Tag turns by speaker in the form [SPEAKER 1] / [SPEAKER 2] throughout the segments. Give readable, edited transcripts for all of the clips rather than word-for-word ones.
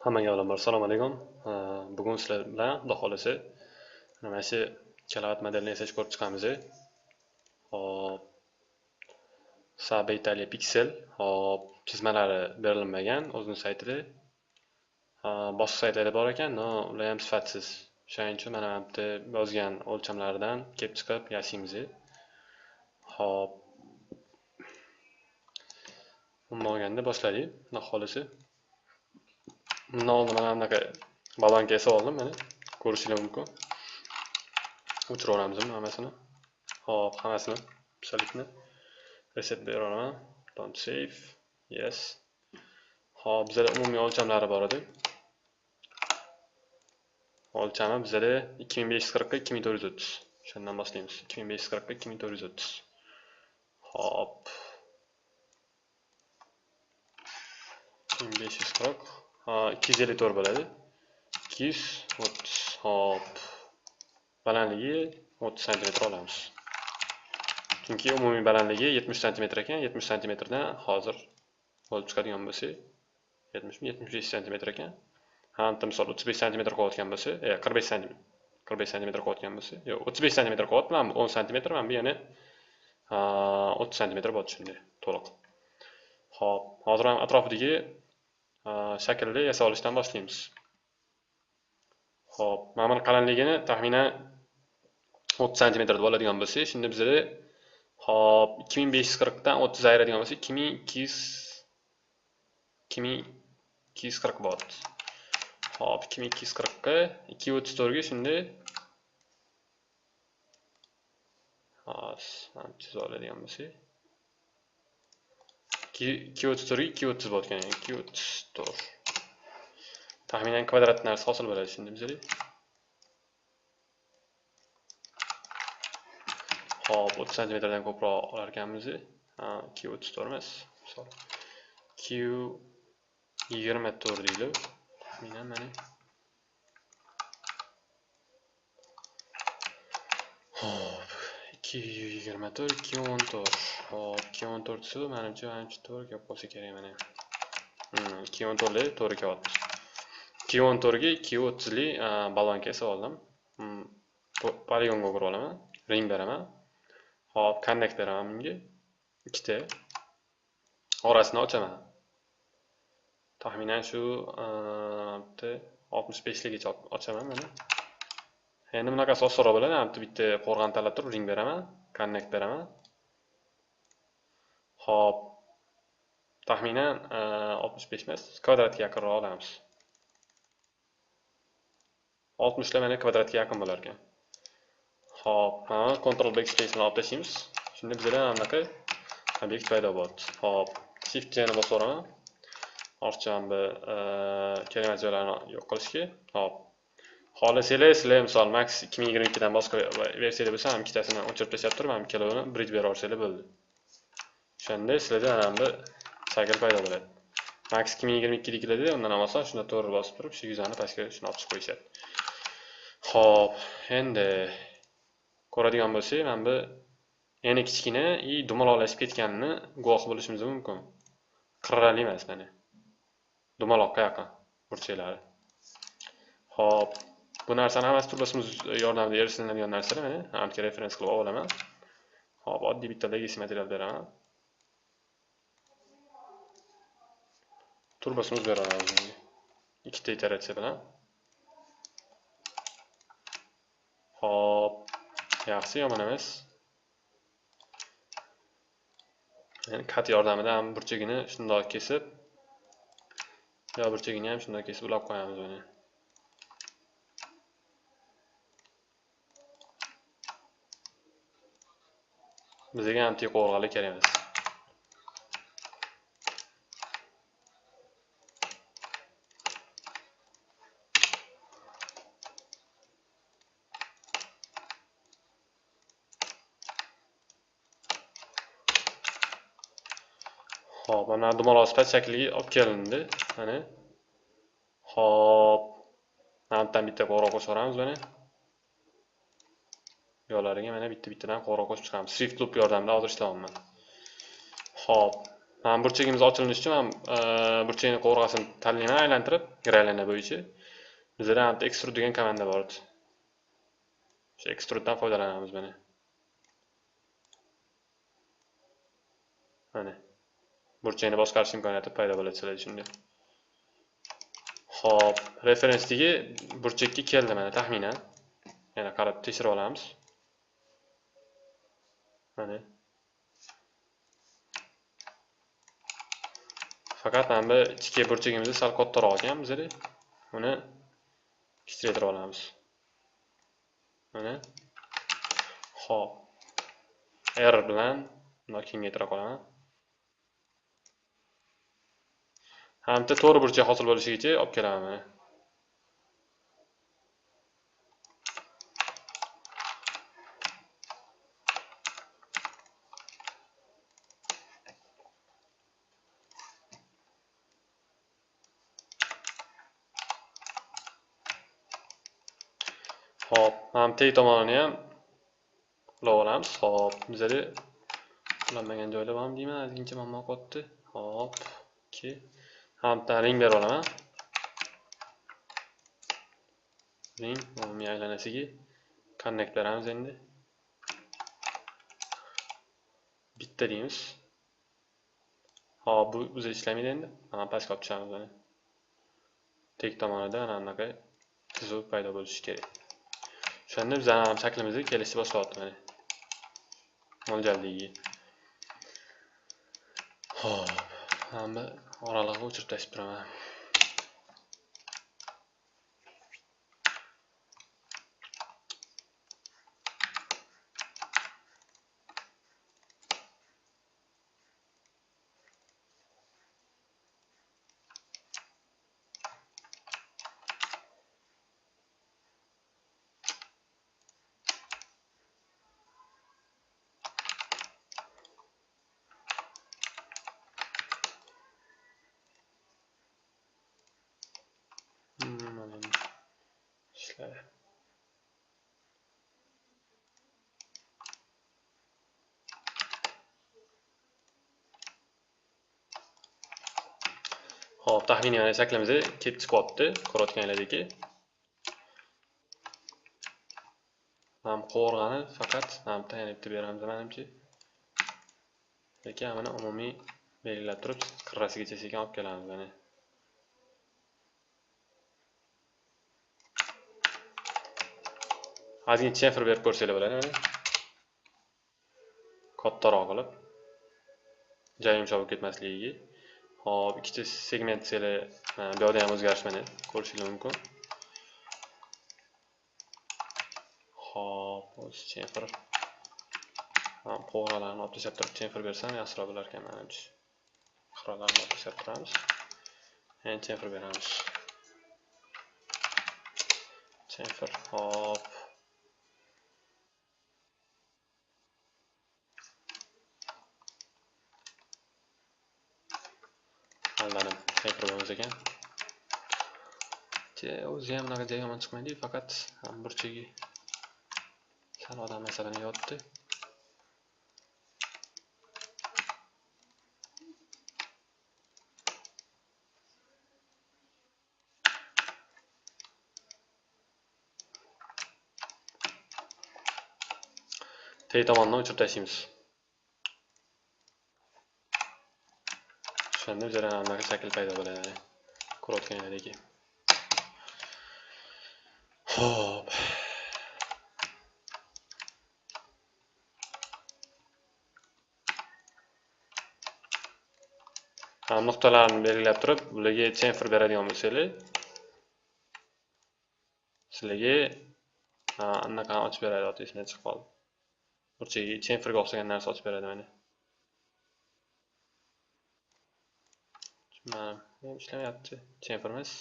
[SPEAKER 1] Hammaga avvalambor assalomu alaykum. Bugun sizlar bilan Xudo xolisi mana shu kilovatt modelni yasash ko'rib chiqamiz. Hop, Sabe Italia Pixel. Hop, chizmalari berilmagan o'zining saytida. Boshqa saytlarda bor ekan, no, ular ham sifatsiz. Shuning uchun mana bu yerda yozgan o'lchamlaridan kelib chiqib yasaymiz. Hop, umuman olganda boshladik. Xudo xolisi. Bundan oldin mana bunaqa balonka yasab oldim, mana ko'rishingiz mumkin. O'chiraveramiz hammasini. Hop, hammasini pisalikni reset beraman. Don't save. Yes. Hop, bizda umumiy o'lchamlari bor edi. O'lchami bizda 2540 ga 2430. Shundan boshlaymiz. 2540 ga 2430. Hop. 2540 254 bo'ladi. 230. Hop. Balandligi 30 cm olamiz. Chunki umumiy balandligi 70 cm ekan, 70 cm dan hozir bo'lib chiqadigan bo'lsa 70-75 cm ekan. Hamda misol 35 cm qo'yotgan bo'lsa, 45 cm qo'yotgan bo'lsa, yo'q, 35 cm qo'yat, mana 10 cm, mana bu yana 30 cm bo'ldi shunday, to'liq. Xo'p, hozir ham atrofidagi shaklni yasab olishdan boshlaymiz. Xo'p, mana buni qalinligini taxminan 30 cm deb oladigan bo'lsa, shunda bizda hop 2540 dan 30 ayiradigan bo'lsa 2240 bo'ladi. Hop, 2240 ga 234 ga shunda mana chizib oladigan bo'lsa 234 ga 230 bo'lgan, 234. Taxminan kvadrat narsa hosil bo'ladi shunda bizga. Hop, 30 cm dan ko'proq olar ekanmiz. 234 emas, misol 224 deydi. Taxminan mana. Hop, 224, 214. Hop, 214 su, menimcha to'g'ri gap bo'lsa kerak mana. 214 li to'g'ri kelyapti. 214 ga 230 li balonka yasab oldim. Poligonga o'g'irib olaman, ring beraman. Hop, connect beraman bunga. Ikkita orasini ochaman. Taxminan shu 65 ligacha ochaman mana. Endi bunaqa osonroq bo'ladi. Bitta qo'rg'on tanlab turib ring beraman, connect beraman. Hop, taxminan 65 emas, kvadratga yaqinroq olamiz. 60 lar mana kvadratga yaqin bo'lar ekan. Hop, Ctrl Backspace bilan olib tashlaymiz. Shunda bizda mana bunaqa obyekt paydo bo'ldi. Hop, Shift J ni bosaman. Ortiqcha kerak joylarni yo'q qilishga. Hop. Xohlasanglar, misol Max 2022 dan boshqa versiyada bo'lsa, ham ikkitasini o'chirib tashlab turib, ham ikkalovini bridge bera olsanglar bo'ldi. Shunda sizlarda mana bu shakl paydo bo'ladi. Max 2022 dekilarda undan ham oson, shunda to'g'ri bosib turib, shu yuzani pastga shuni olib chiqib qo'yishadi. Hop, endi ko'radigan bo'lsak, mana bu yana kichkina dumaloqlashib ketganini guvoh bo'lishimiz mumkin. Qirrali emas mana. Dumaloqqa yaqin burchaklari. Hop, bu narsani hammasi turbosimiz yordamida erishiladigan narsalar mana. Hamga referens qilib olaman. Hop, oddiy bitta legacy material beraman. Turbosimiz beraman bunga. Ikkita iteratsiya bilan. Hop, yaxshi, yomon emas. Yani kat yordamida ham burchagini shundoq kesib, yo burchagini ham shundoq kesib ulab qo'yamiz buni. Bizga ham tiq o'rg'ali kerak emas. Hop, mana dumaloq sifat shakliga olib kelindi. Mana. Hop. Namdan bitta qo'ra qo'shamiz mana. Yo'llariga mana bitta-bittadan qo'ra qo'shib chiqamiz. Shift loop yordamida hozir ishlayapman. Hop. Mana burchagimiz ochilinishi uchun ham burchakning qovurg'asini tanlayman aylantirib, graylana bo'yicha. Bizda ham extrude degan komanda bor edi. O'sha extrudedan foydalanamiz mana. Mana. Burchakni boshqarish imkoniyati paydo bo'ladi sizlar uchun. Xo'p, referensdagi burchakka keldi mana taxminan. Yana qarab tekshirib olamiz. Mana. Faqat mana bu ichki burchagimizni sal kattaroq ekan bizda. Uni kichiktirib olamiz. Mana. Xo'p. R bilan buni kengaytira qolaman. Hamda to'g'ri burchak hosil bo'lishigacha olib kelaman mana. Hop, ham teg tomonini ham ulab olamiz. Hop, bizda ulanmagan joylar bormi deyman, ozgincha muammo qotdi. Hop, 2. Hamda ring berib olaman. Ring umumiy aylanasiga connect beramiz endi. Bitta deymiz. Hop, bu o'zi ishlamaydi endi. Mana pastga olib tushamiz mana. Teg tomonida ana bunaqa chizuv paydo bo'lishi kerak. Shunda biz ham shaklimizni kelishni boshlayapti mana. Mo'ljalligi. Hop, hamma oralig'i o'chirib tashlab turaman. İşler. Hop, taxminiy mana shaklimizni kelib chiqyapti, ko'rayotganlaringki. Ham qovurg'ani faqat ham tayinlab beramiz menimcha. Lekin mana umumiy belgilab turib, qirrasigacha sekin olib kelamiz mana. Ozgina chamfer berib ko'rsanglar bo'ladi mana. Kattaroq qilib. Joy yumshoq bo'lib ketmasligiga. Hop, ikkita segment seli bu yerda ham o'zgarish mana ko'rishingiz mumkin. Hop, o'z chamfer. Ham qovurg'alarni olib tashlab turib chamfer bersam yaxshiroq bo'lar ekan menimcha. Qirralarni olib tashlab turamiz. Endi chamfer beramiz. Chamfer, hop. Aldanib chamfer bo'lmas ekan. O'zi ham bunaqa joy yomon chiqmaydi, faqat ham burchagi sal odam masalani yotdi. Teg tomondan o'chirib tashlaymiz. Shunda bizda bunaqa shakl paydo bo'ladi. Ko'rayotganlaringki. Hop. Ham nuqtalarni belgilab turib, bularga chamfer beradigan bo'lsanglar, sizlarga anaqa ochib beradi, otasidan chiqib qoldi. Burchagi chamferga o'xshagan narsa ochib beradi mana. Mana ham ishlamayapti. Chamfer emas.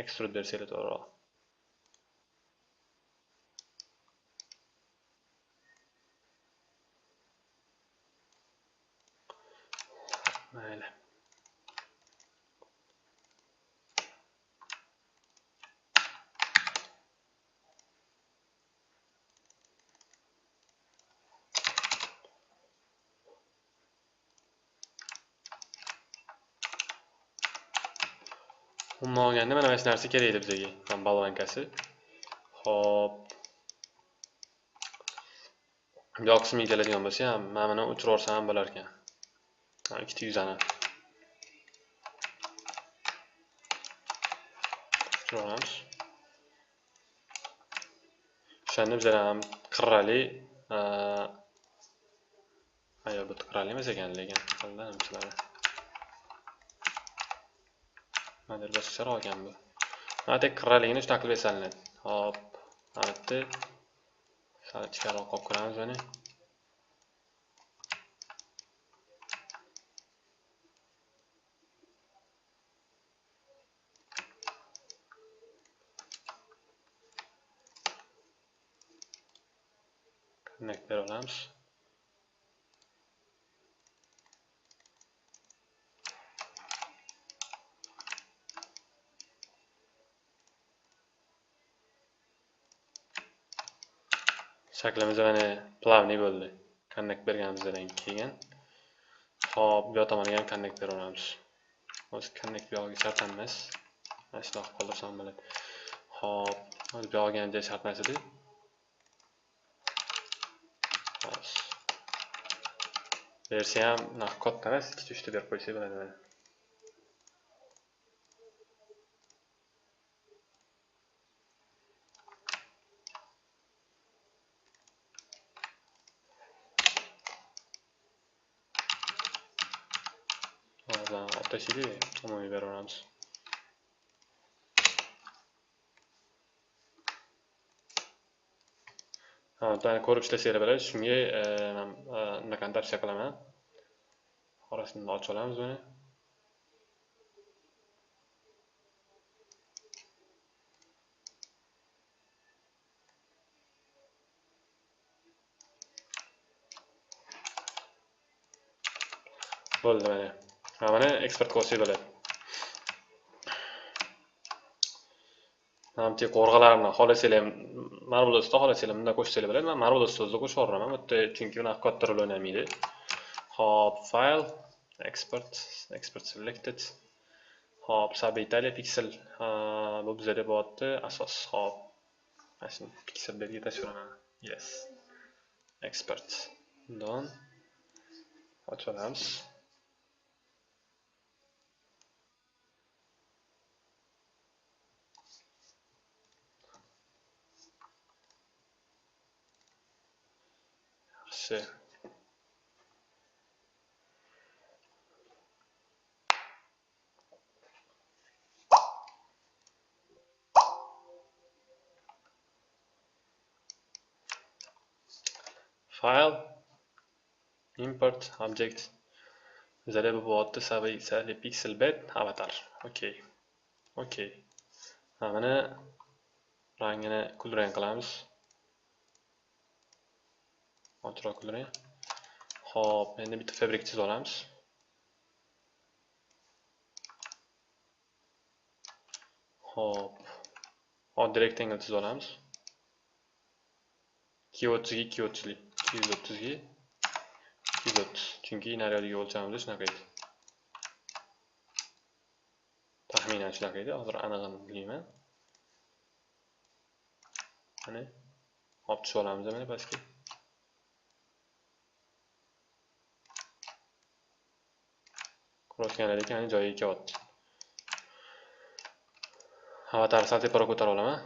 [SPEAKER 1] Extrude bersanglar to'g'riroq. Mayli.
[SPEAKER 2] Umuman olganda mana shu narsa kerak edi bizga. Bolvankasi. Xo'p. Bu qismiga keladigan bo'lsa ham, mana buni o'chirib yuborsam ham bo'lar ekan. Ikkita yuzani. O'chiramiz. O'shanda bizlar ham qirrali ayo bu qirrali emas ekan lekin qildan nimchalar. Mana boshqacha olgan bu. Mana tek qirraligini shunaqa qilib yasalinadi. Hop. Mana bitta sal ichkariroq qo'yib ko'ramiz buni. Connect beramiz. Shaklimiz mana plavniy bo'ldi. Connect berganimizdan keyin hop, bu tomoniga ham connect beramiz. O'zi connect bu yoqqa shart emas. Mana shunaqa qoldirsam bo'ladi. Hop, o'zi bu yoqqa ham shart emas edi. Hop. Versiya ham katta emas, 2-3 ta berib qo'ysa bo'ladi mana. Tashidi umumiy beramiz. Buni ko'rib ishlasanglar bo'ladi. Shunga bunaqani tavsiya qilaman. Orasini ochib olamiz buni. Bo'ldi mana. Mana eksport qilsa bo'ladi. Namti qo'rg'alarni xohlasanglar ham Marvelos'da xohlasanglar bunda qo'shsanglar bo'ladi. Men Marvelos'da o'zida qo'shib yuboraman. Bu yerda chunki unaqa katta rol o'ynamaydi. Hop, file, export selected. Hop, sub Italia pixel. Bu bizda bo'lyapti asos. Hop. Mana shu pixellarga tashiraman. Yes. Export. Done. Ochamiz. Yaxshi. File, import object. Bizda bu bo'lyapti sali pixel bed avatar. Okay. Okay. Mana rangini kulrang qilamiz. Ochroq kulrang. Hop, endi bitta fabrik chizib olamiz. Hop. Odd rectangle chizib olamiz. 230 ga 230 230 ga 230. Chunki naryoqdagi o'lchamimiz shunaqa edi. Taxminan shunaqa edi, hozir aniqini bilmayman. Mana olib tushib olamiz mana pastga. Ko'rayotganlar ekan joyiga kelyapti. Avatar sal teparoq ko'tarib olaman.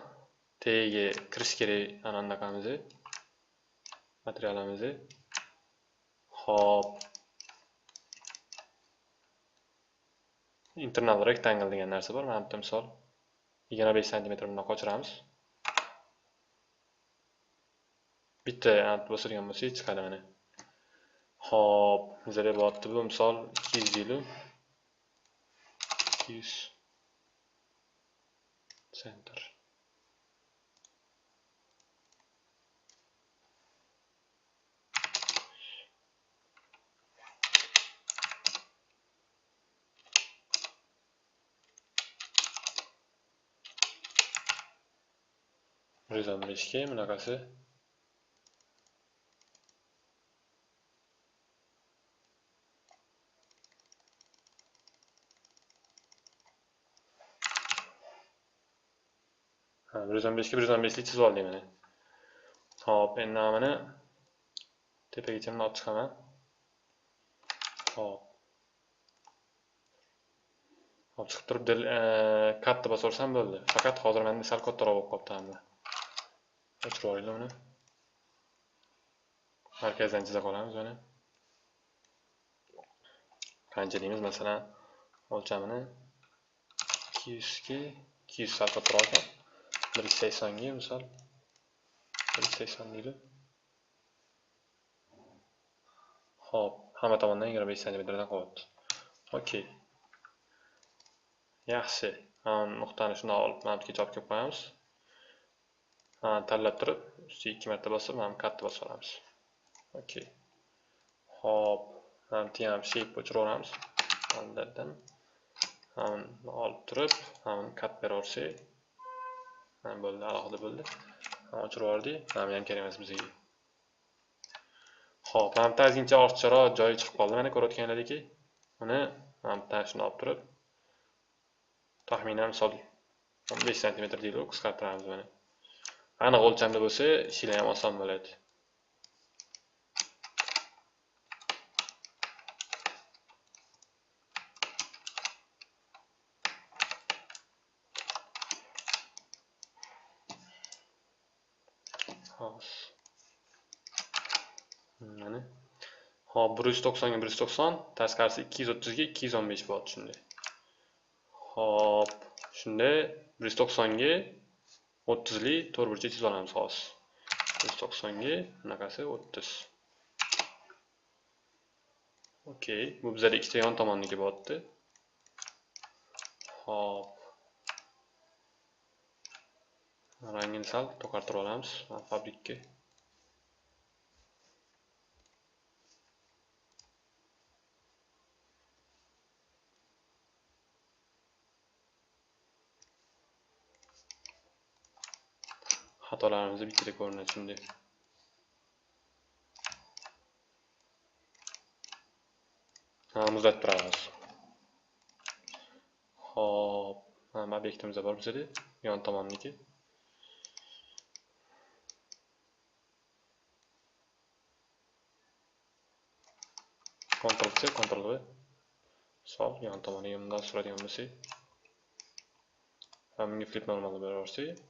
[SPEAKER 2] Tagiga kirish kerak ana bunaqamiz. Materialimiz. Hop. Internal rectangle degan narsa bor. Mana bitta misol 25 cm bundan qochiramiz. Bitta ant bosirgan bo'lsa chiqadi mana. Hop, bizga bo'lyapti bu misol 200 deylik. 200 center. Rizamlashga bunaqasi.
[SPEAKER 1] 115 ga 115 lik chizib oldik mana. Hop, endi mana tepaga olib chiqaman. Hop. Hop chiqib turib katta bosarsam bo'ldi. Faqat hozir menda sal kattaroq bo'lib qoldi hamda. O'chirib qo'yaylik uni. Markazdan chiza qolamiz mana. Qancha deymiz masalan, o'lchamini 200 ga 200 sal kattaroq ekan. 180 ga misol 180 deylik. Hop, hamma tomondan 25 cm dan qo'yibdi. Okey. Yaxshi. Nuqtani shuni olib, mana bu chop kelib qo'yamiz. Tanlab turib, ustiga 2 marta bosib, mana katta bosib olamiz. Okey. Hop, mana bu ham shape o'chiraveramiz. Bundan olib turib, mana katta beraversak, mana bo'ldi, alohida bo'ldi. O'chirib yubordik. Mana ham kerak emas bizga. Hop, mana bu ozgincha ortiqcharoq joyi chiqib qoldi. Mana ko'rayotganlaringki, uni mana bu shuni olib turib, taxminan misol 15 cm deylik, qisqartiramiz mana. Aniq o'lchamda bo'lsa, ishlar ham oson bo'ladi. Mana. Hop, 190 ga 190, tasqarisi 230 ga 215 bo'ldi shunday. Hop, shunda 190 ga 30 li to'rtburchak chizib olamiz hozir. 190 ga bunaqasi 30. Okey, bu bizda ikkita yon tomonniki bo'ldi. Hop. Rangini sal to'qartirib olamiz fabrikka. Xatolarimizni bitta ko'rinadi shunday. Muzlatib turamiz. Hop, mana obyektimiz bor bizda, yon tomonniki. Ctrl C, Ctrl V. Sol, yon tomoniga bundan suradigan bo'lsak. Bunga flip normalni beraversak.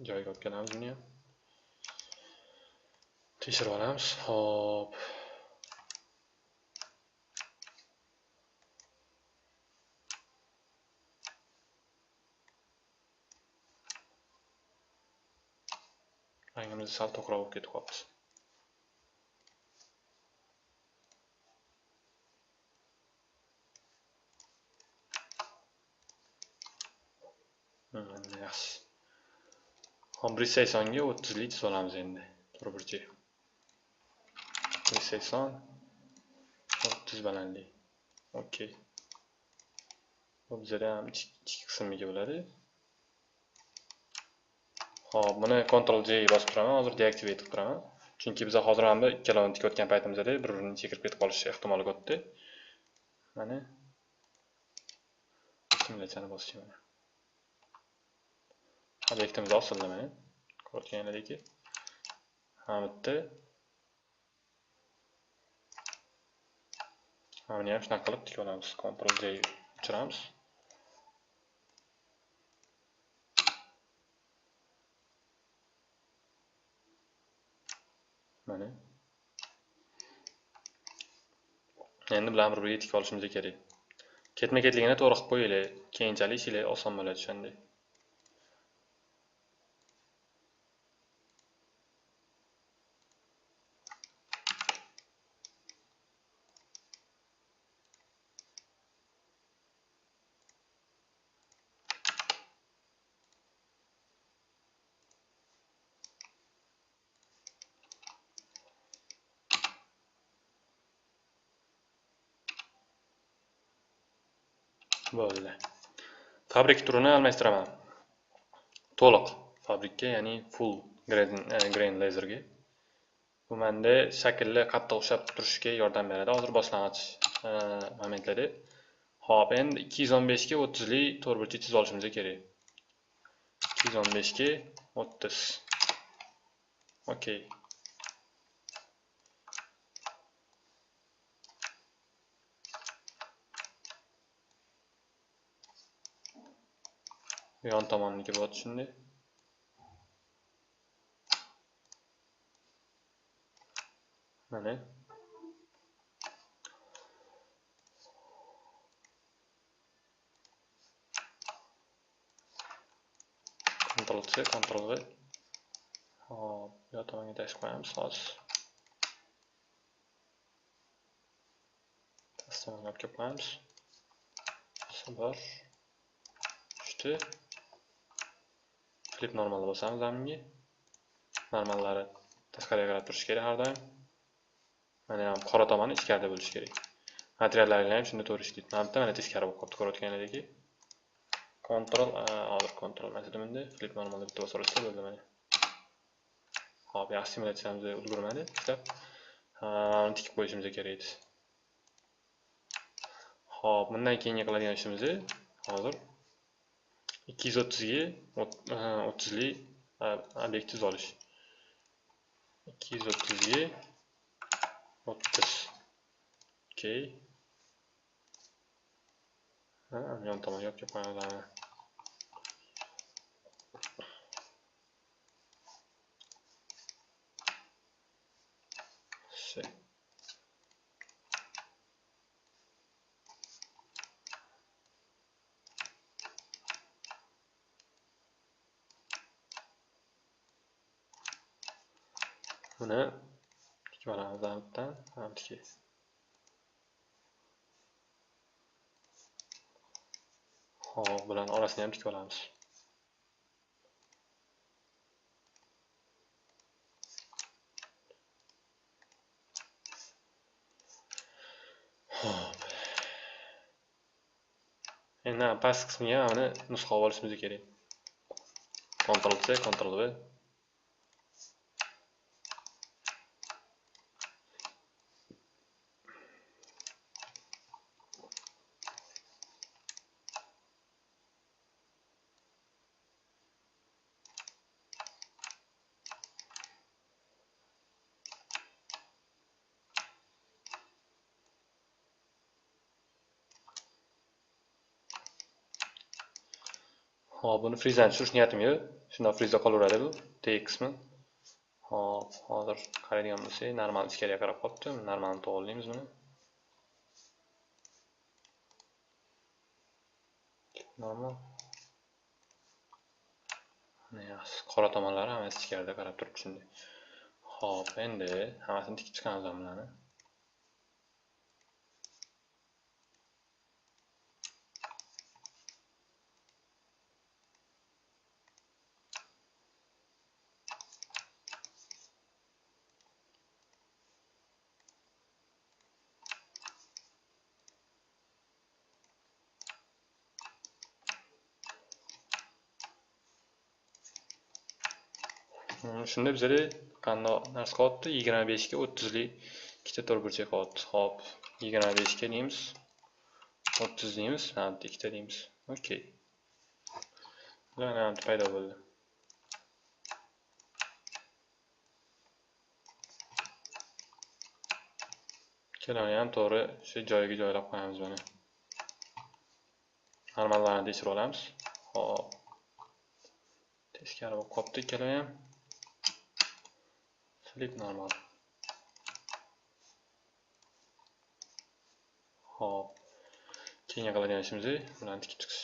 [SPEAKER 1] Joyiga olib kelamiz buni ham. Tekshirib olamiz. Hop. Rangimiz sal to'qroq bo'lib ketib qolibdi. Yaxshi. Hop, 180 ga 30 lik chizib olamiz endi. To'rtburchak. 180 30 balandlik. Okey. Bu bizda ham ichki qismiga bo'ladi. Hop, buni Ctrl J bosib turaman, hozir deactivate qilib turaman. Chunki biz hozir ham ikkalovini tikayotgan paytimizda bir-birini chekirib ketib qolishi ehtimoli katta. Mana simulyatsiyani bosishim. Obyektimiz osildi mana. Ko'rayotganlaringki, ham bitta. Mana ham shunaqa qilib tikib olamiz. Ctrl J o'chiramiz. Mana. Endi bilan bir-biriga tikib olishimiz kerak. Ketma-ketligini to'g'ri qilib qo'yinglar. Keyinchalik ishlar oson bo'ladi shunday. Bo'ldi. Fabrik turini almashtiraman. To'liq fabrikka, ya'ni full grain laserga. Bu menda shaklni qattiq ushlab turishga yordam beradi. Hozir boshlang'ich momentlarda Hop, endi 215 ga 30 li to'rtburchak chizib olishimiz kerak. 215 ga 30. Okey. Yon tomonniki bot shunday. Mana. Ctrl C, Ctrl V. Hop, bu tomonga tashib qo'yamiz hozir. Tasmani olib kelib qo'yamiz. Sabr. Tushdi. Flip normal bosamiz zaminga. Normallari tashqariga qarab turishi kerak har doim. Mana ham qora tomoni ichkarida bo'lishi kerak. Materiallarga ham shunda to'g'ri ishlaydi. Mana bitta mana teskari bo'lib qolibdi ko'rayotganingizki. Hozir Ctrl masalimda flip normal deb bitta bosib olsa bo'ldi mana. Hop, yaxshi simulyatsiyamiz ulgurmadi. Ishlab, uni tikib qo'yishimiz kerak edi. Hop, bundan keyingi qiladigan ishimiz hozir 230 ga 30 li obyekt chizib olish. 230 ga 30. Okey. Yon tomonga olib kelib qo'yamiz. Buni tikib olamiz bittadan, ham tikib. Hop, bilan orasini ham tikib olamiz. Hop. Endi past qismiga uni nusxa olishimiz kerak. Ctrl C, Ctrl V. Hop, buni frizdan tushirish niyatim yo'q. Shunda frizda qolaveradi bu T qismi. Hop, hozir qaraydigan bo'lsak, normal ichkariga qarab qolibdi. Normalni to'g'rilaymiz buni. Normal. Mana yaxshi, qora tomonlari hammasi ichkarida qarab turibdi shunday. Hop, endi hammasini tikib chiqamiz bularni. Shunda bizga qanday narsa qolyapti? 25 ga 30 li ikkita to'rtburchak qolyapti. Hop, 25 ga deymiz. 30 deymiz, mana bu ikkita deymiz. Okey. Mana bu paydo bo'ldi. Ikkalani ham to'g'ri shu joyiga joylab qo'yamiz buni. Normallarni tekshirib olamiz. Hop. Teskari bo'lib qolibdi ikkalani ham. Flip normal. Hop. Keyingi qiladigan ishimiz bularni tikib chiqish.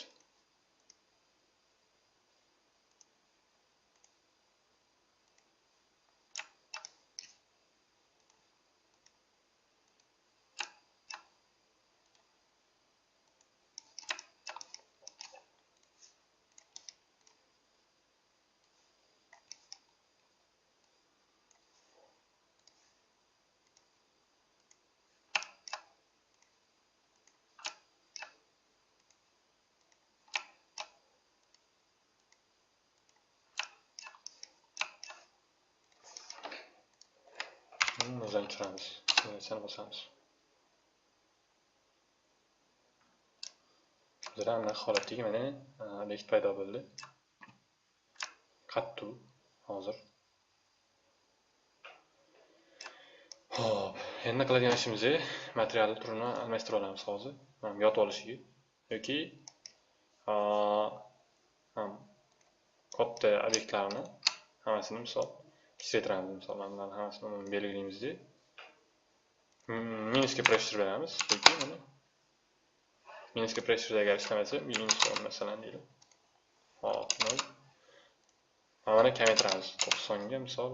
[SPEAKER 1] O'zini tushiramiz. Simulyatsiyani bosamiz. bizda anaqa holatdagi mana obyekt paydo bo'ldi. Qattu hozir. Xo'p, endi qiladigan ishimiz material turini almashtira olamiz hozir. Mana yotib olishiga yoki katta obyektlarni hammasini misol kichraytiramiz. Misol mana hammasini belgilaymizda minusga pressure beramiz yoki mana minusga pressure agar ishlamasa minus 10 masalan deylik. Hop, mana kamaytiramiz 90 ga misol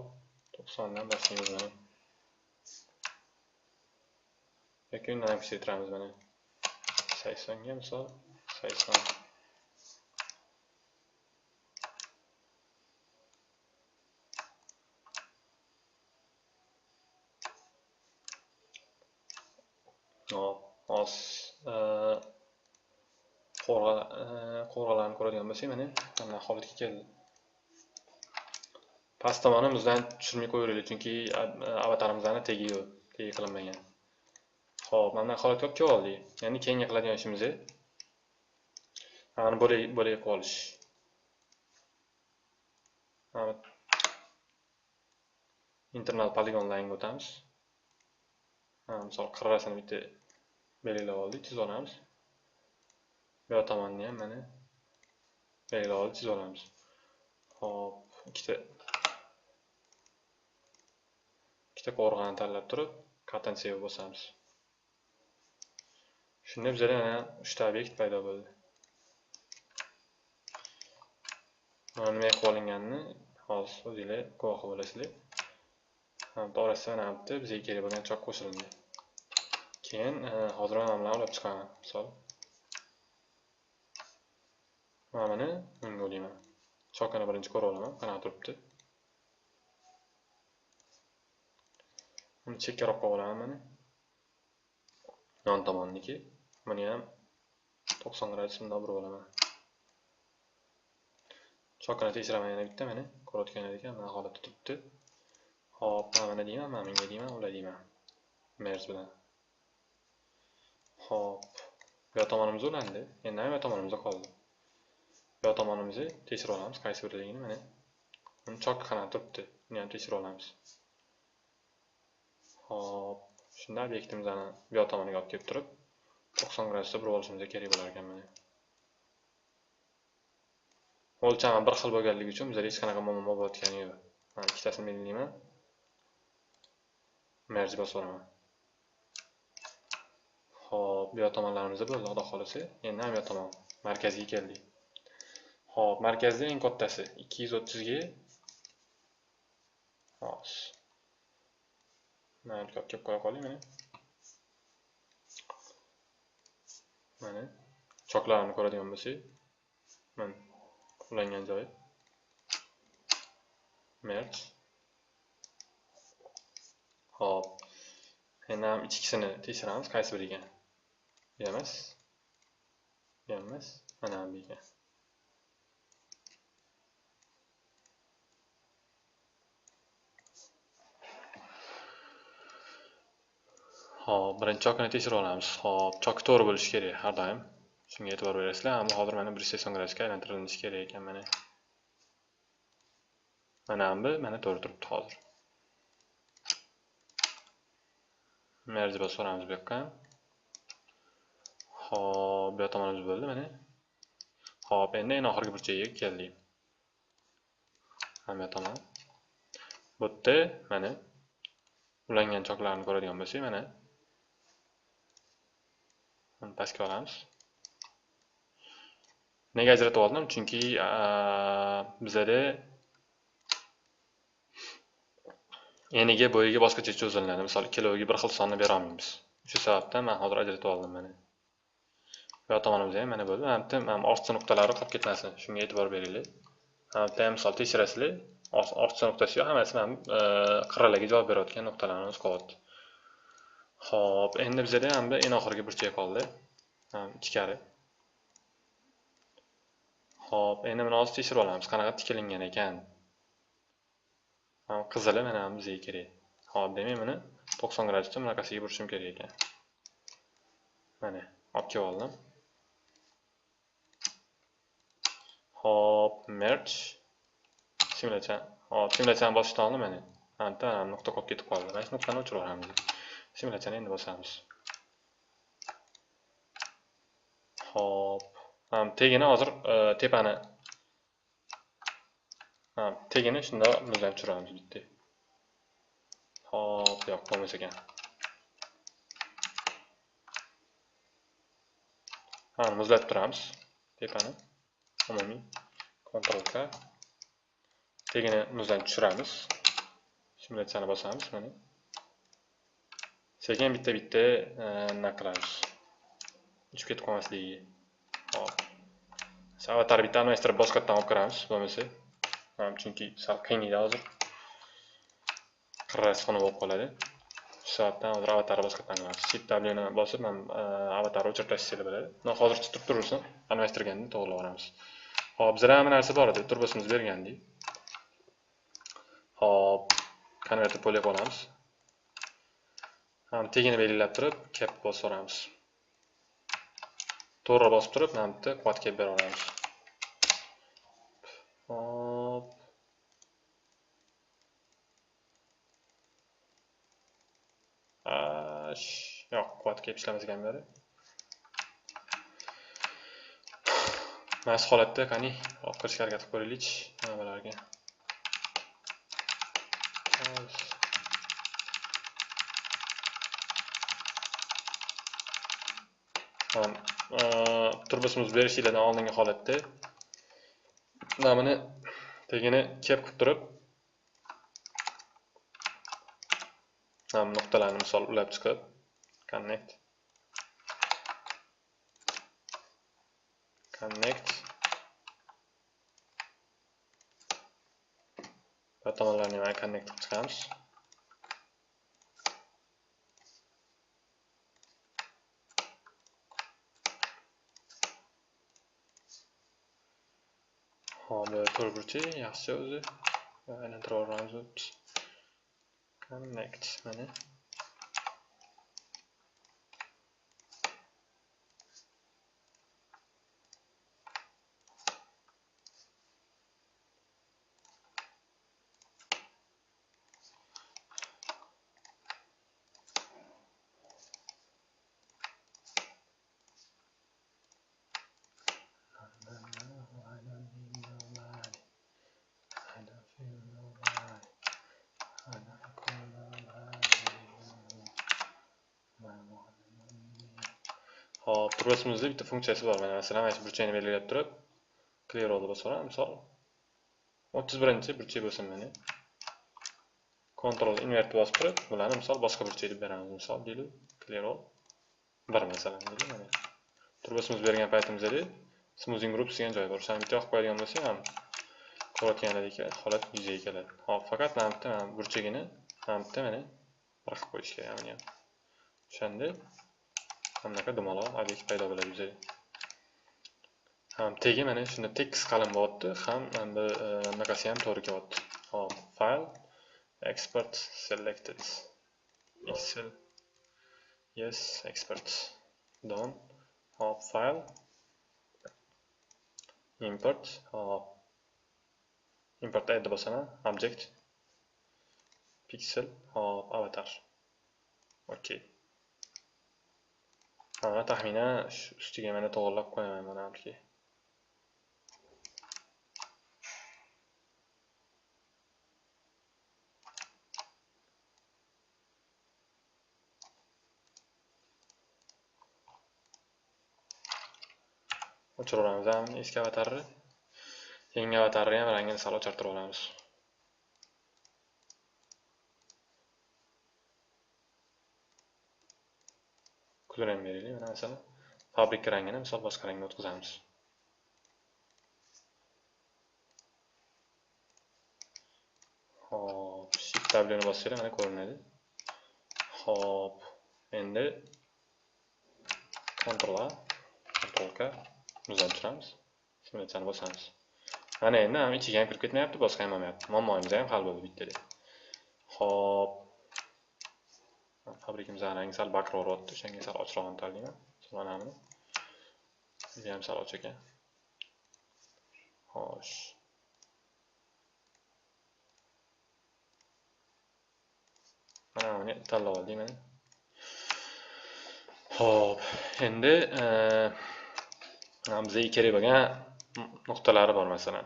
[SPEAKER 1] 90 dan boshlaymiz mana. Yoki undan ham kuchaytiramiz mana 80 ga misol 80. Qo'rg'alarni ko'radigan bo'lsak, mana holatga keldi. Past tomoni bizdan tushirmay qo'yaylik, chunki avatarimizning tegi yo'q, tegi qilinmagan. Xo'p, mana holatga kelib oldik. Ya'ni keyingi qiladigan ishimiz mana bo'lak qilib olish. Internal polygon line o'tamiz. Misol qirrasini bitta belgilab oldik, chizib olamiz. Bu tomonni ham mana belgilab olib chizib olamiz. Hop, ikkita qo'rg'ani tanlab turib, cut and save bosamiz. Shunda bizda mana 3 ta obyekt paydo bo'ldi. Mana nima qilib olinganini hozir o'zingizlar guvoh bo'lasizlar. Orasiga mana bitta bizga kerak bo'lgan chok qo'shildi. Keyin hozir mana bularni olib chiqaman. Misol mana bunga o'layman. Chokini birinchi ko'rib olaman, qanaqa turibdi. Uni chekkaroq qo'yib olaman mana. Yon tomonniki. Buni ham 90 gradus bundoq burib olaman. Chokini tekshiraman yana bitta mana. Ko'rayotganingizdek mana holatda turibdi. Hop, mana deyman, mana bunga deyman, ular deyman. Merge bilan. Hop, bu tomonimiz ulandi. Endi ham bu tomonimizga qoldi. Bu tomonimizni tekshirib olamiz, qaysi birligini mana. Uni chok qanaqa turibdi, buni ham tekshirib olamiz. Hop, shunda obyektimizni bu tomoniga olib kelib turib 90 gradusda burib olishimiz kerak bo'lar ekan mana. O'lchami bir xil bo'lganligi uchun bizga hech qanaqa muammo bo'layotgani yo'q. Mana ikkitasini belgilayman. Merge bosib olaman. Hop, bu tomonlarimizda bo'ldi, xudo xolasa. Endi ham bu tomon markazga keldik. Hop, markazda eng kattasi 230 ga. Hop. Mana olib kelib qo'ya qoling mana. Mana choklarni ko'radigan bo'lsak, mana ulangan joyi. Merge. Hop. Endi ham ikkisini tekshiramiz, qaysi biri ekan. Bu emas. Mana bu ekan. Hop, birinchi chokini tekshirib olamiz. Hop, chok to'g'ri bo'lishi kerak har doim. Shunga e'tibor berasizlar. Ammo hozir mana 180 gradusga aylantirilishi kerak ekan mana. Mana to'g'ri turibdi hozir. Merge bosib olamiz bu yoqqa. Hop, bu tomonimiz bo'ldi mana. Hop, endi eng oxirgi burchagiga keldik. Mana bu tomon. Bu yerda mana ulangan choklarni ko'radigan bo'lsak, mana buni pastga olamiz. Nega ajratib oldim? Chunki bizda eniga bo'yiga boshqacha cho'ziladi. Misol kiloga bir xil sonni bera olmaymiz. Shu sababdan men hozir ajratib oldim mana. Bu tomonimizda ham mana bo'ldi. Mana ortiqcha nuqtalari qolib ketmasin. Shunga e'tibor beringlar. Mana misol tekshirasizlar. Ortiqcha nuqtasi yo'q, hammasi ham qirralarga javob berayotgan nuqtalarimiz qoldi. Xo'p, endi bizda ham eng oxirgi burchak qoldi. Ichkari. Xo'p, endi buni hozir tekshirib olamiz, qanaqa tikilingan ekan. Qizili mana bizga kerak. Xo'p, demak buni 90 gradusda bunaqasiga burishim kerak ekan. Mana, olib kelib oldim. Hop, merge. Simulation. Hop, simulation bosishdan oldin mana. Anta nuqta qolib ketib qoldi. Mana shu nuqtani o'chirib yuboramiz. Simulationni endi bosamiz. Hop. Tegini hozir tepani. Tegini shunda muzdan tushiramiz bitta. Hop, yo'q, bo'lmas ekan. Muzlatib turamiz tepani. Umumiy Ctrl K. Tegini muzdan tushiramiz. Simulyatsiyani bosamiz mana. Sekin bitta nima qilamiz. Uchib ketib qolmasligiga. Hop. Avatar bitta almashtirib boshqatdan olib kiramiz, bo'lmasa. Chunki sal qiyinlaydi hozir. Qirrasxona bo'lib qoladi. Shu soatdan hozir avatarni boshqatdan qilamiz. Shift W ni bosib, men avatarni o'chirib tashlashni biladi. Hozircha turib tursin, almashtirgandan to'g'rilab olamiz. Hop, bizda hamma narsa bor edi, turbosimiz bergandik. Hop, konverter polga olamiz. Tegini belgilab turib, cap bosib olamiz. To'g'ri bosib turib, mana bitta quad cap berib olamiz. Hop. Yo'q, quad cap ishlamas ekan beri. Mana shu holatda qani olib kirishga harakat qilib ko'raylik nimalarga. Turbosimiz berishidan oldingi holatda namini tegini kep qilib turib nuqtalarni misol ulab chiqib connect va tomonlarni mana connect qilib chiqamiz. Hop, to'g'ri yaxshi o'zi. Aylantirib olamiz. Connect mana. Hop, turbosimizda bitta funksiyasi bor. Mana masalan, mana shu burchakni belgilab turib, clear all bosib olamiz. Misol 31-burchak bo'lsin mana. Ctrl invert bosib turib, bularni misol boshqa burchak deb beramiz. Misol deylik, clear all 1 masalan deylik mana. Turbosimiz bergan paytimizda smoothing groups degan joy bor. O'shani bitta yoqib qo'yadigan bo'lsak ham ko'rayotganlaridek holat yuzaga keladi. Hop, faqat mana bitta burchagini mana bitta mana bir qilib qo'yish kerak ham. O'shanda bunaqa dumaloq obyekt paydo bo'ladi yuzaga. Tegi mana shunda tekis qalin bo'lyapti, ham endi bunaqasi ham to'g'ri kelyapti. Hop, file export selected pixel yes export done. Hop, file import hop import add bosaman object pixel hop avatar. Okay. Taxminan ustiga mana to'g'rilab qo'yaman mana buniki. O'chirib olamiz ham eski avatarni. Yangi avatarni ham rangini sal o'chirtirib olamiz. Kulrang beraylik. Mana masalan, fabrika rangini misol boshqa rangga o'tkazamiz. Hop, Shift W ni bossanglar mana ko'rinadi. Hop, endi Ctrl A, Ctrl K muzlatib turamiz. Simulyatsiyani bosamiz. Mana endi ham ichiga ham kirib ketmayapti, boshqa ham olmayapti. Muammoimiz ham hal bo'ldi bittada. Hop. Fabrikamizning rangi sal bakroqroqdi, o'shanga sal ochroqni tanlayman. Mana buni. Bu ham sal och ekan. Xo'sh. Mana buni tanlab oldik mana. Xo'p, endi bizga kerak bo'lgan nuqtalari bor masalan.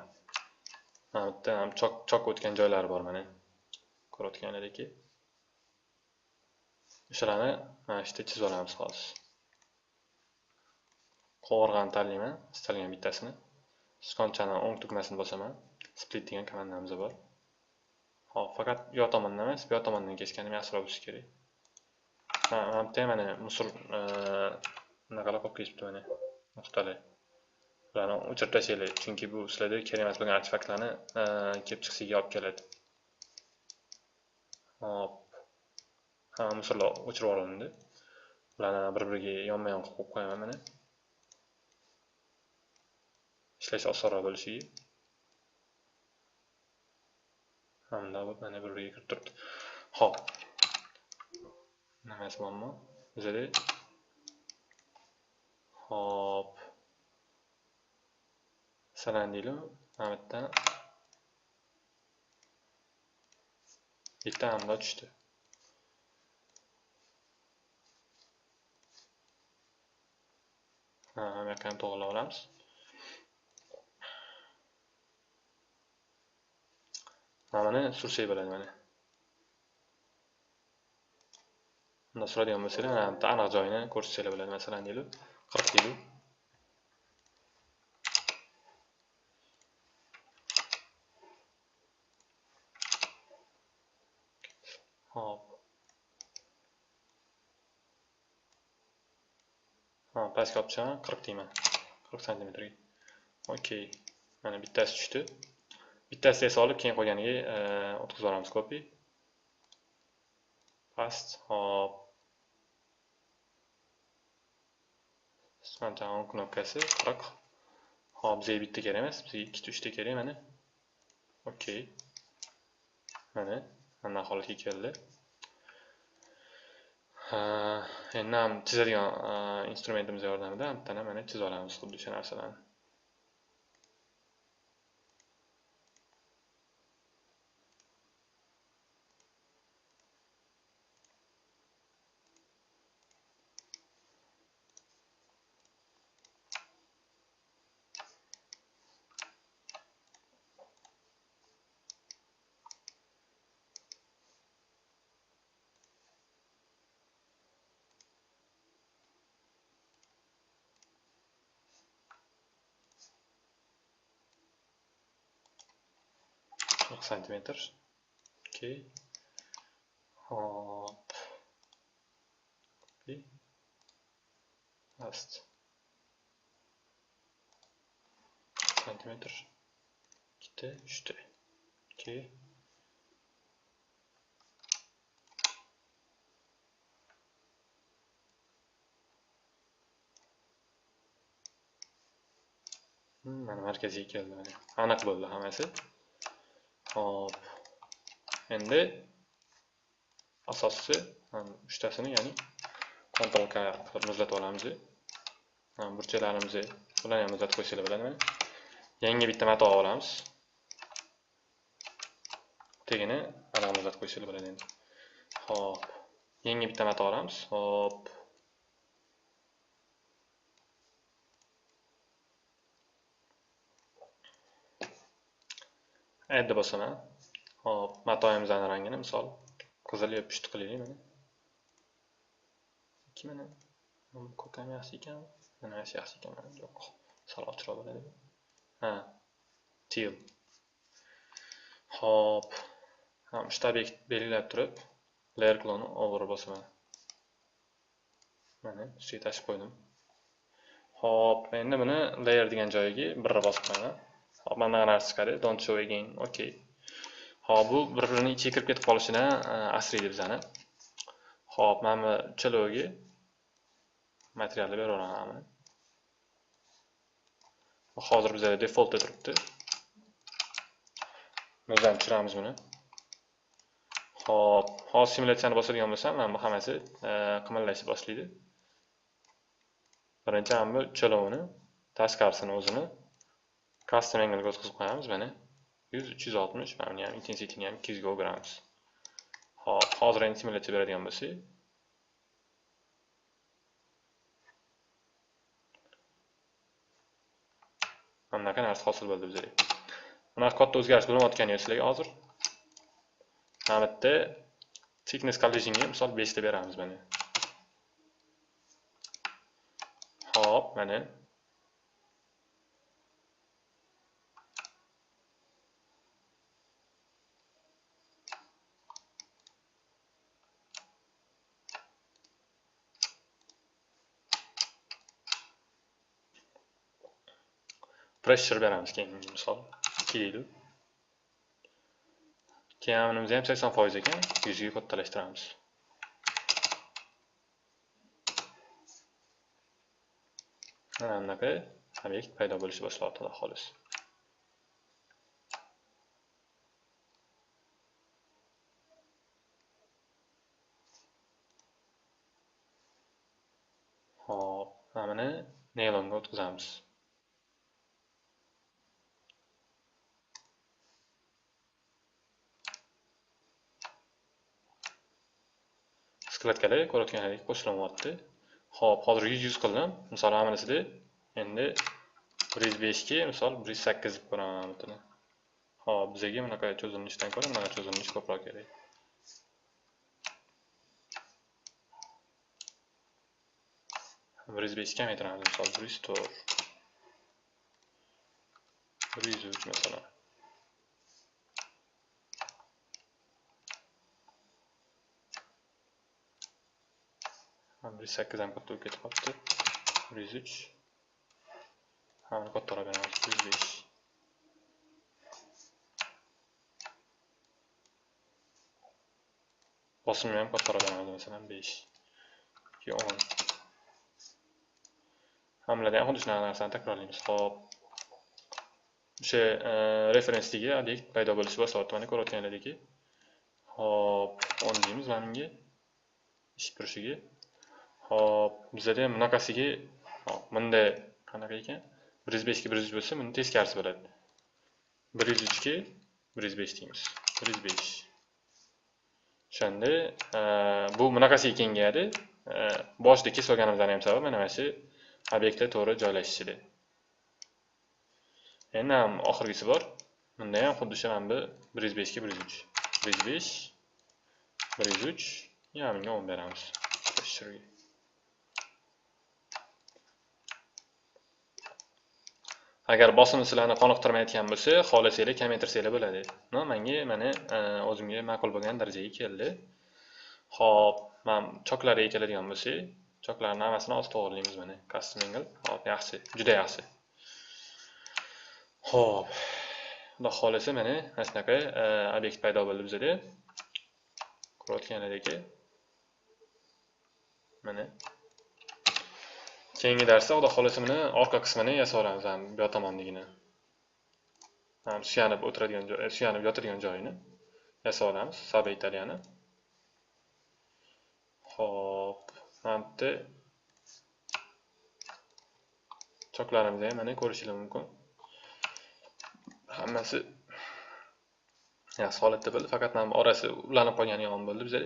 [SPEAKER 1] Mana bu yerda ham chok o'tgan joylari bor mana. Ko'rayotganlaringki. O'shalarni mana shu yerda chizib olamiz hozir. Qovurg'ani tanlayman, istalgan bittasini. Sichqonchani o'ng tugmasini bosaman. Split degan komandamiz bor. Hop, faqat bu tomondan emas, bu tomondan kesganim yaxshiroq bo'lishi kerak. Mana bu mana musor naqala qolib ketibdi mana. Nuqtali. Bularni o'chirib tashlaylik, chunki bu sizlarda kerak emas bo'lgan artefaktlarni kelib chiqishiga olib keladi. Hop. Hamma musorlar o'chirib olindi. Bularni bir-biriga yonma-yon qilib qo'yaman mana. Ishlash osonroq bo'lishiga. Hamda bu mana bir-biriga kirib turibdi. Hop. Nimasi muammo? Bizada hop. Salan deylik, mana bu yerdan bitta hamda tushdi. Mana bu yoqni to'g'rilab olamiz. Mana sursak bo'ladi mana. Bunda suradigan bo'lsanglar, mana bu aniq joyini ko'rsatsanglar bo'ladi. Masalan, deylik, 40 deylik. Hop. Ha, pastga olib chiqaman, 40 deyman. 40 cm ga. Okey. Mana bittasi tushdi. Bittasi esa olib keyin qo'yganiga o'tkazib olamiz copy. Past, hop. Mana on knopkasi 40. Hop, bizga bitta kerak emas, bizga 2 ta 3 ta kerak mana. Okey. Mana bunday holatga keldi. Endi ham chizadigan instrumentimiz yordamida bittani mana chizib olamiz xuddi o'sha narsalarni. Centimeter. Okay. Hop. Copy. Paste. Centimeter. 2 ta, 3 ta. Okay. Mana markaziy keldi mana. Aniq bo'ldi hammasi. Hop. Endi asosisi uchtasini, ya'ni Ctrl K qilib muzlatib olamiz. Burchaklarimizni bularni ham muzlatib qo'ysak bo'ladi mana. Yangi bitta mato olamiz. Tegini mana muzlatib qo'ysak bo'ladi endi. Hop. Yangi bitta mato olamiz. Hop. Add bosaman. Hop, matoyimizning rangini misol qizil yo pushti qilaylik mana. Ikki mana. Ko'kam yaxshi ekan. Mana yaxshi ekan. Yo'q. Sal ochroq bo'ladi. Ha. Teal. Hop. Ham shtab belgilab turib, layer clone over bosaman. Mana ustiga tashib qo'ydim. Hop, endi buni layer degan joyiga birra bosib qo'yaman. Hop, mana narsa chiqadi. Don't show again. Okay. Hop, bu bir-birining ichiga kirib ketib qolishidan asraydi bizani. Hop, mana bu chiloga materialni beraveraman. Hozir bizda default turibdi. O'zdan tushiramiz buni. Hop, hozir simulyatsiyani bosadigan bo'lsam, mana bu hammasi qimillashni boshlaydi. Birinchi ham bu chilovni, tashqarisini o'zini
[SPEAKER 2] Custom angle o'tkazib qo'yamiz mana. 100 360 mana buni ham intensity-ni ham 200 ga o'giramiz. Hop, hozir endi simulyatsiya beradigan bo'lsak, mana bunaqa narsa hosil bo'ldi bizga. Bunaqa katta o'zgarish bo'lmayotgan edi sizlarga hozir. Mana bu yerda thickness collision'ga misol 5 ta beramiz mana. Hop, mana pressure beramiz keyin misol 2 deydi. Keyin bunimiz ham 80% ekan, 100 ga kattalashtiramiz. Mana bunaqa obyekt paydo bo'lishi boshlayapti xolos. Hop, mana buni nailonga o'tkazamiz. Sklatkalar ko'rayotganingdek qo'shilmayapti. Hop, hozir 100 qildim. Misol hammasiga endi 105 ga misol 108 deb ko'raman buni. Hop, bizga bunaqa cho'zilishdan ko'ra bunaqa cho'zilish ko'proq kerak. Biz 105 kamaytiramiz, misol 104. 103 masalan. Ham 108 ham katta bo'lib ketib qolibdi. 103. Hamma kattaroq beramiz, 105. Bosimni ham kattaroq beramiz, masalan 5. 10. Hammalarda ham xuddi shunaqa narsani takrorlaymiz. Hop. O'sha referensdagi obyekt paydo bo'lishi boshlayapti. Mana ko'rayotganlaringdek. Hop, 10 deymiz mana bunga. Ish turishiga. Hop, bizda ham bunaqasiga hop, bunda qanaqa ekan? 105 ga 103 bo'lsa, buni teskarisi bo'ladi. 103 ga 105 deymiz. 105. O'shanda bu bunaqasiga kengayadi. Boshida kesib olganimizdan ham sabab mana shu obyektlar to'g'ri joylashishida. Endi ham oxirgisi bor. Bunda ham xuddi shu mana bu 105 ga 103. 105 103 yarmiga 10 beramiz. Pressure. Agar bosim sizlarni qoniqtirmayotgan bo'lsa, xohlasanglar kamaytirsanglar bo'ladi. Menga mana o'zimga ma'qul bo'lgan darajaga keldi. Hop, men choklarga keladigan bo'lsa, choklarning hammasini oz to'g'rilaymiz mana. Custom angle. Hop, yaxshi, juda yaxshi. Hop. Xudo xolasa mana shunaqa obyekt paydo bo'ldi bizda. Ko'rayotganlaringdek. Mana. Keyingi darsda xudo xolasa buni orqa qismini yasab olamiz, bu tomondagini. Suyanib o'tiradigan joy, suyanib yotadigan joyini yasab olamiz, saba italiyani. Hop, mana bu choklarimizni ham mana ko'rishingiz mumkin. Hammasi yaxshi holatda bo'ldi, faqat ham orasi ulanib qolgani yomon bo'ldi bizga.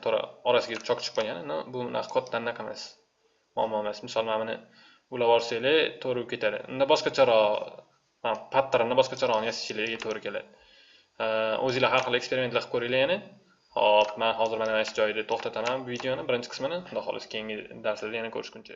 [SPEAKER 2] To'g'ri, orasiga chok chiqib qolgani, bu qotdan naqa emas. Muammo emas. Misol mana buni ulab olsanglar to'g'ri ketadi. Unda boshqacharoq, patterni boshqacharoq yasashinglarga to'g'ri keladi. O'zingizlar har xil eksperimentlar qilib ko'ringlar yana. Hop, men hozir mana shu joyda to'xtataman videoni birinchi qismini. Xudo xolasa keyingi darslarda yana ko'rishguncha.